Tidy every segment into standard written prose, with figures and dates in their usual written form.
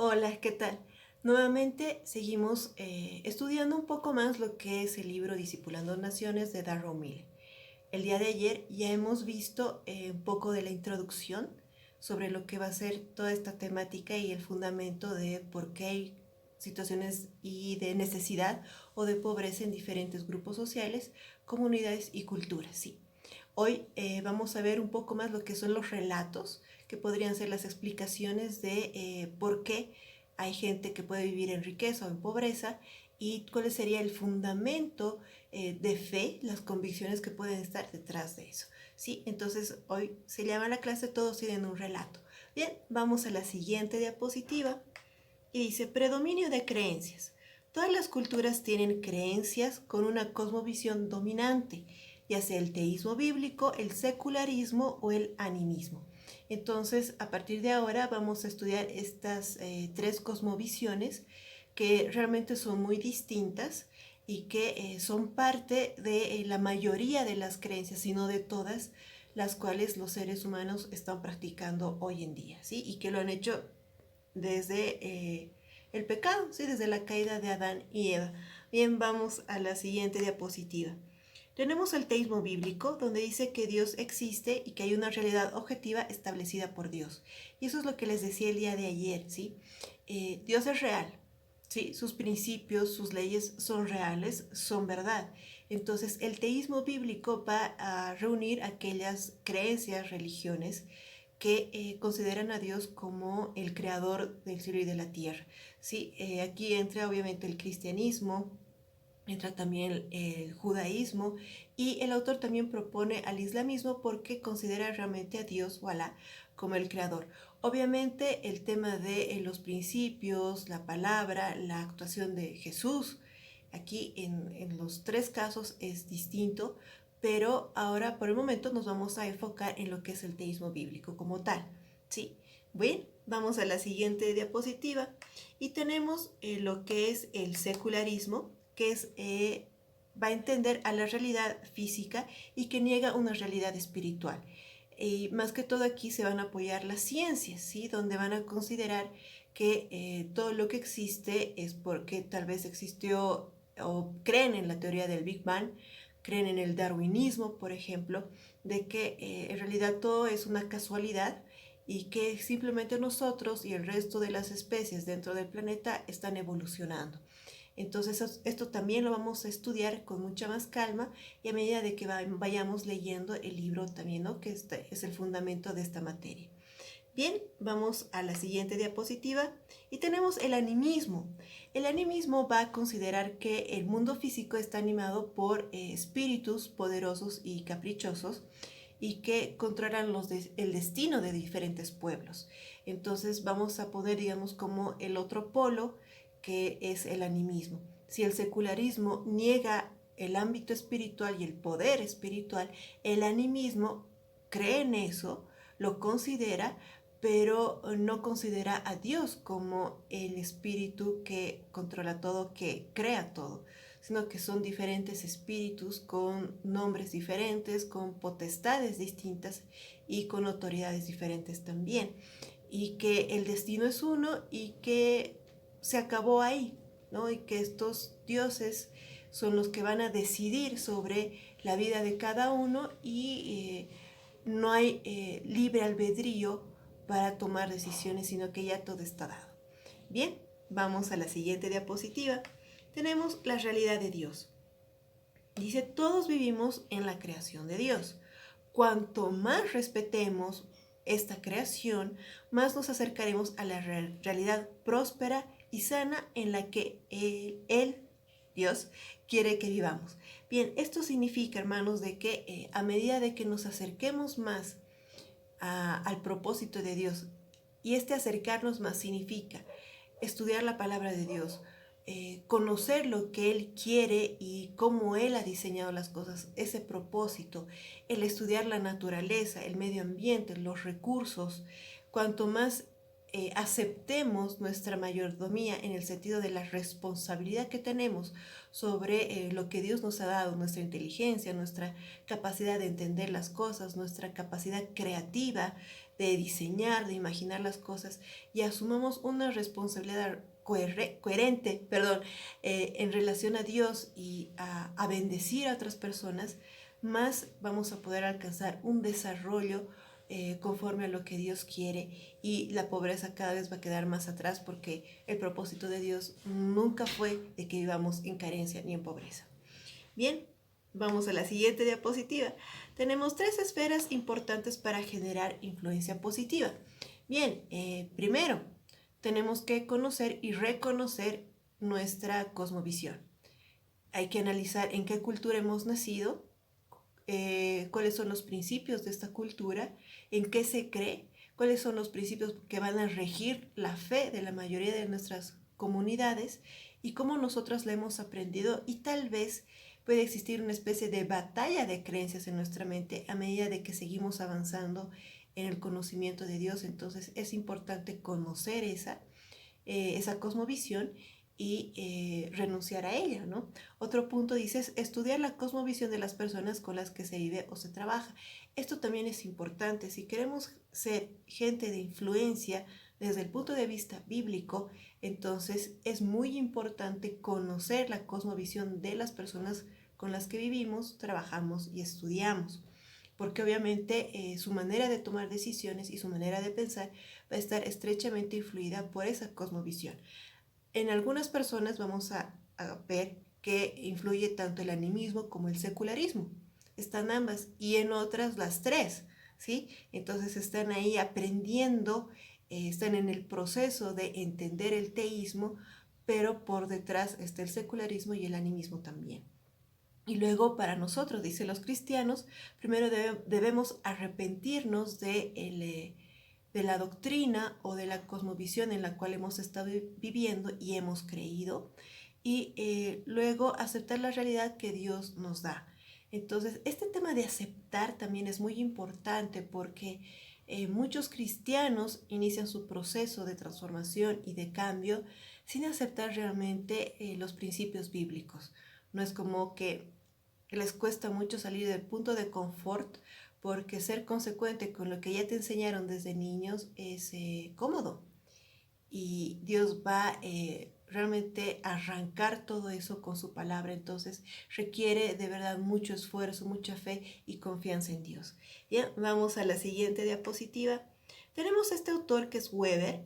Hola, ¿qué tal? Nuevamente seguimos estudiando un poco más lo que es el libro Discipulando Naciones de Darrell Miller. El día de ayer ya hemos visto un poco de la introducción sobre lo que va a ser toda esta temática y el fundamento de por qué hay situaciones y de necesidad o de pobreza en diferentes grupos sociales, comunidades y culturas. Sí. Hoy vamos a ver un poco más lo que son los relatos, que podrían ser las explicaciones de por qué hay gente que puede vivir en riqueza o en pobreza y cuál sería el fundamento de fe, las convicciones que pueden estar detrás de eso. ¿Sí? Entonces hoy se llama la clase Todos tienen un relato. Bien, vamos a la siguiente diapositiva y dice predominio de creencias. Todas las culturas tienen creencias con una cosmovisión dominante, ya sea el teísmo bíblico, el secularismo o el animismo. Entonces, a partir de ahora vamos a estudiar estas tres cosmovisiones que realmente son muy distintas y que son parte de la mayoría de las creencias, si no de todas, las cuales los seres humanos están practicando hoy en día, ¿sí? Y que lo han hecho desde el pecado, ¿sí? Desde la caída de Adán y Eva. Bien, vamos a la siguiente diapositiva. Tenemos el teísmo bíblico, donde dice que Dios existe y que hay una realidad objetiva establecida por Dios. Y eso es lo que les decía el día de ayer, ¿sí? Dios es real, ¿sí? Sus principios, sus leyes son reales, son verdad. Entonces, el teísmo bíblico va a reunir aquellas creencias, religiones, que consideran a Dios como el creador del cielo y de la tierra. ¿Sí? Aquí entra obviamente el cristianismo, entra también el judaísmo y el autor también propone al islamismo porque considera realmente a Dios o Alá como el creador. Obviamente el tema de los principios, la palabra, la actuación de Jesús, aquí en los tres casos es distinto, pero ahora por el momento nos vamos a enfocar en lo que es el teísmo bíblico como tal. ¿Sí? Bien, vamos a la siguiente diapositiva y tenemos lo que es el secularismo, que es, va a entender a la realidad física y que niega una realidad espiritual. Y más que todo aquí se van a apoyar las ciencias, ¿sí? Donde van a considerar que todo lo que existe es porque tal vez existió o creen en la teoría del Big Bang, creen en el darwinismo, por ejemplo, de que en realidad todo es una casualidad y que simplemente nosotros y el resto de las especies dentro del planeta están evolucionando. Entonces esto también lo vamos a estudiar con mucha más calma y a medida de que vayamos leyendo el libro también, ¿no? Que este es el fundamento de esta materia. Bien, vamos a la siguiente diapositiva y tenemos el animismo. El animismo va a considerar que el mundo físico está animado por espíritus poderosos y caprichosos y que controlan el destino de diferentes pueblos. Entonces vamos a poner, digamos, como el otro polo que es el animismo. Si el secularismo niega el ámbito espiritual y el poder espiritual, el animismo cree en eso, lo considera, pero no considera a Dios como el espíritu que controla todo, que crea todo, sino que son diferentes espíritus con nombres diferentes, con potestades distintas y con autoridades diferentes también. Y que el destino es uno y que se acabó ahí, ¿no? Y que estos dioses son los que van a decidir sobre la vida de cada uno y no hay libre albedrío para tomar decisiones, sino que ya todo está dado. Bien, vamos a la siguiente diapositiva. Tenemos la realidad de Dios. Dice, todos vivimos en la creación de Dios. Cuanto más respetemos esta creación, más nos acercaremos a la realidad próspera y sana en la que Él, Dios, quiere que vivamos. Bien, esto significa, hermanos, de que a medida de que nos acerquemos más al propósito de Dios, y este acercarnos más significa estudiar la palabra de Dios, conocer lo que Él quiere y cómo Él ha diseñado las cosas, ese propósito, el estudiar la naturaleza, el medio ambiente, los recursos, cuanto más aceptemos nuestra mayordomía en el sentido de la responsabilidad que tenemos sobre lo que Dios nos ha dado, nuestra inteligencia, nuestra capacidad de entender las cosas, nuestra capacidad creativa, de diseñar, de imaginar las cosas y asumamos una responsabilidad coherente, en relación a Dios y a bendecir a otras personas, más vamos a poder alcanzar un desarrollo conforme a lo que Dios quiere, y la pobreza cada vez va a quedar más atrás, porque el propósito de Dios nunca fue de que vivamos en carencia ni en pobreza. Bien, vamos a la siguiente diapositiva. Tenemos 3 esferas importantes para generar influencia positiva. Bien, primero, tenemos que conocer y reconocer nuestra cosmovisión. Hay que analizar en qué cultura hemos nacido, cuáles son los principios de esta cultura, en qué se cree, cuáles son los principios que van a regir la fe de la mayoría de nuestras comunidades y cómo nosotros la hemos aprendido, y tal vez puede existir una especie de batalla de creencias en nuestra mente a medida de que seguimos avanzando en el conocimiento de Dios. Entonces es importante conocer esa cosmovisión y renunciar a ella, ¿no? Otro punto dice es estudiar la cosmovisión de las personas con las que se vive o se trabaja. Esto también es importante. Si queremos ser gente de influencia desde el punto de vista bíblico, entonces es muy importante conocer la cosmovisión de las personas con las que vivimos, trabajamos y estudiamos, porque obviamente su manera de tomar decisiones y su manera de pensar va a estar estrechamente influida por esa cosmovisión. En algunas personas vamos a ver que influye tanto el animismo como el secularismo. Están ambas, y en otras las tres, ¿sí? Entonces están ahí aprendiendo, están en el proceso de entender el teísmo, pero por detrás está el secularismo y el animismo también. Y luego, para nosotros, dicen los cristianos, primero debemos arrepentirnos de la doctrina o de la cosmovisión en la cual hemos estado viviendo y hemos creído, y luego aceptar la realidad que Dios nos da. Entonces, este tema de aceptar también es muy importante, porque muchos cristianos inician su proceso de transformación y de cambio sin aceptar realmente los principios bíblicos. No es como que les cuesta mucho salir del punto de confort, porque ser consecuente con lo que ya te enseñaron desde niños es cómodo, y Dios va realmente a arrancar todo eso con su palabra. Entonces requiere de verdad mucho esfuerzo, mucha fe y confianza en Dios. Bien, vamos a la siguiente diapositiva. Tenemos este autor que es Weber,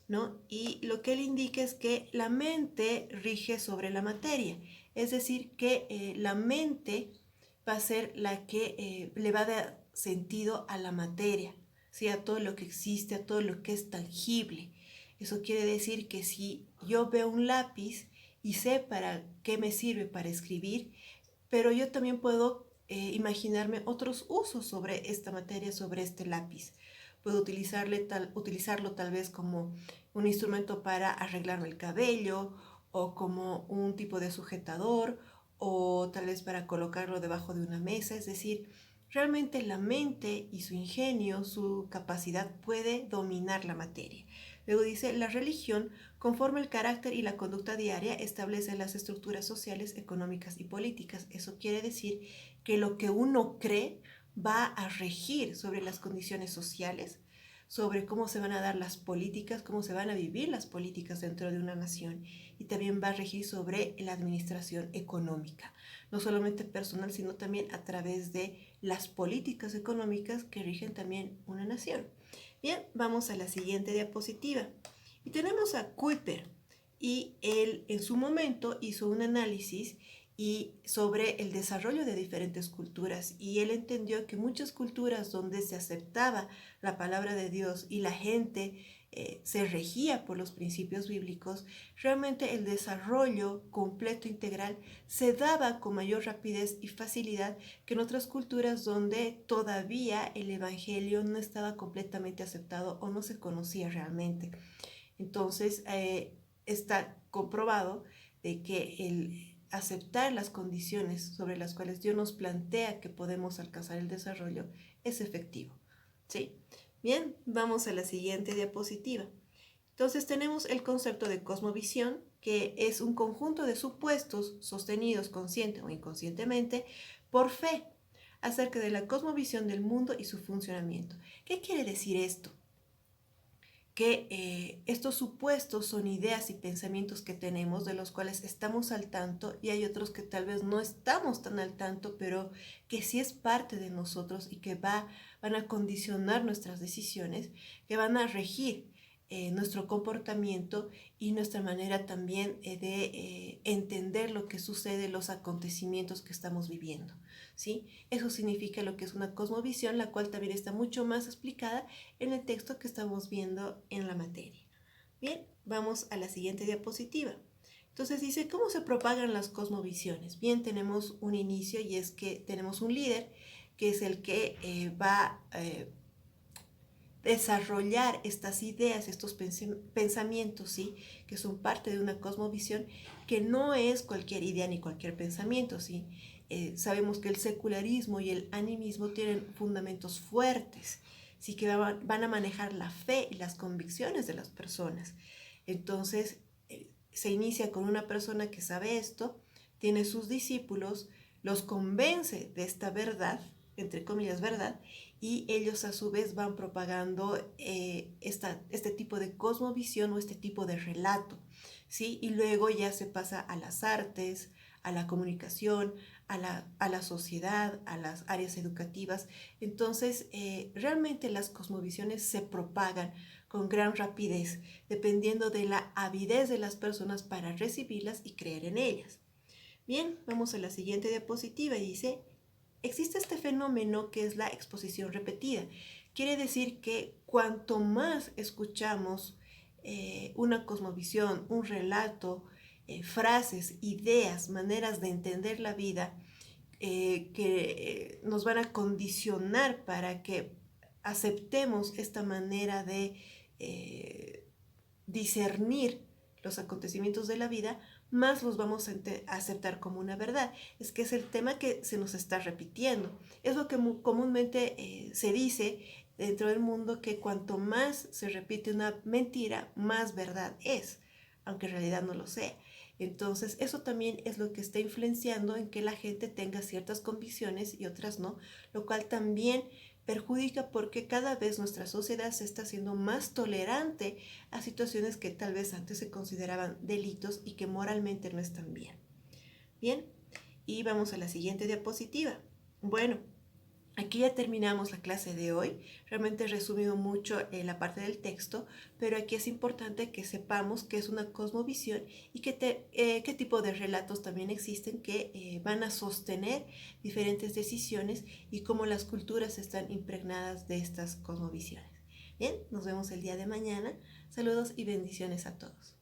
¿no? Y lo que él indica es que la mente rige sobre la materia, es decir, que la mente va a ser la que le va a dar sentido a la materia, ¿sí? A todo lo que existe, a todo lo que es tangible. Eso quiere decir que si yo veo un lápiz y sé para qué me sirve para escribir, pero yo también puedo imaginarme otros usos sobre esta materia, sobre este lápiz. Puedo utilizarlo tal vez como un instrumento para arreglarme el cabello, o como un tipo de sujetador, o tal vez para colocarlo debajo de una mesa. Es decir, realmente la mente y su ingenio, su capacidad puede dominar la materia. Luego dice, la religión conforma el carácter y la conducta diaria, establece las estructuras sociales, económicas y políticas. Eso quiere decir que lo que uno cree va a regir sobre las condiciones sociales, sobre cómo se van a dar las políticas, cómo se van a vivir las políticas dentro de una nación, y también va a regir sobre la administración económica, no solamente personal, sino también a través de las políticas económicas que rigen también una nación. Bien, vamos a la siguiente diapositiva. Y tenemos a Kuiper, y él en su momento hizo un análisis sobre el desarrollo de diferentes culturas, y él entendió que muchas culturas donde se aceptaba la palabra de Dios y la gente se regía por los principios bíblicos, realmente el desarrollo completo integral se daba con mayor rapidez y facilidad que en otras culturas donde todavía el evangelio no estaba completamente aceptado o no se conocía realmente. Entonces está comprobado de que el aceptar las condiciones sobre las cuales Dios nos plantea que podemos alcanzar el desarrollo es efectivo, ¿sí? Bien, vamos a la siguiente diapositiva. Entonces tenemos el concepto de cosmovisión, que es un conjunto de supuestos sostenidos consciente o inconscientemente por fe, acerca de la cosmovisión del mundo y su funcionamiento. ¿Qué quiere decir esto? Que estos supuestos son ideas y pensamientos que tenemos de los cuales estamos al tanto y hay otros que tal vez no estamos tan al tanto, pero que sí es parte de nosotros y que van a condicionar nuestras decisiones, que van a regir nuestro comportamiento y nuestra manera también de entender lo que sucede, los acontecimientos que estamos viviendo. ¿Sí? Eso significa lo que es una cosmovisión, la cual también está mucho más explicada en el texto que estamos viendo en la materia. Bien, vamos a la siguiente diapositiva. Entonces dice, ¿cómo se propagan las cosmovisiones? Bien, tenemos un inicio y es que tenemos un líder que es el que va a desarrollar estas ideas, estos pensamientos, ¿sí? Que son parte de una cosmovisión que no es cualquier idea ni cualquier pensamiento, ¿sí? Sabemos que el secularismo y el animismo tienen fundamentos fuertes, sí que van a manejar la fe y las convicciones de las personas. Entonces, se inicia con una persona que sabe esto, tiene sus discípulos, los convence de esta verdad, entre comillas verdad, y ellos a su vez van propagando este tipo de cosmovisión o este tipo de relato, ¿sí? Y luego ya se pasa a las artes, a la comunicación, a la sociedad, a las áreas educativas. Entonces, realmente las cosmovisiones se propagan con gran rapidez, dependiendo de la avidez de las personas para recibirlas y creer en ellas. Bien, vamos a la siguiente diapositiva y dice, existe este fenómeno que es la exposición repetida. Quiere decir que cuanto más escuchamos una cosmovisión, un relato, frases, ideas, maneras de entender la vida, que nos van a condicionar para que aceptemos esta manera de discernir los acontecimientos de la vida, más los vamos a aceptar como una verdad. Es que es el tema que se nos está repitiendo. Es lo que comúnmente se dice dentro del mundo, que cuanto más se repite una mentira, más verdad es, aunque en realidad no lo sea. Entonces, eso también es lo que está influenciando en que la gente tenga ciertas convicciones y otras no, lo cual también perjudica porque cada vez nuestra sociedad se está haciendo más tolerante a situaciones que tal vez antes se consideraban delitos y que moralmente no están bien. Bien, y vamos a la siguiente diapositiva. Bueno, aquí ya terminamos la clase de hoy. Realmente he resumido mucho la parte del texto, pero aquí es importante que sepamos qué es una cosmovisión y qué tipo de relatos también existen que van a sostener diferentes decisiones y cómo las culturas están impregnadas de estas cosmovisiones. Bien, nos vemos el día de mañana. Saludos y bendiciones a todos.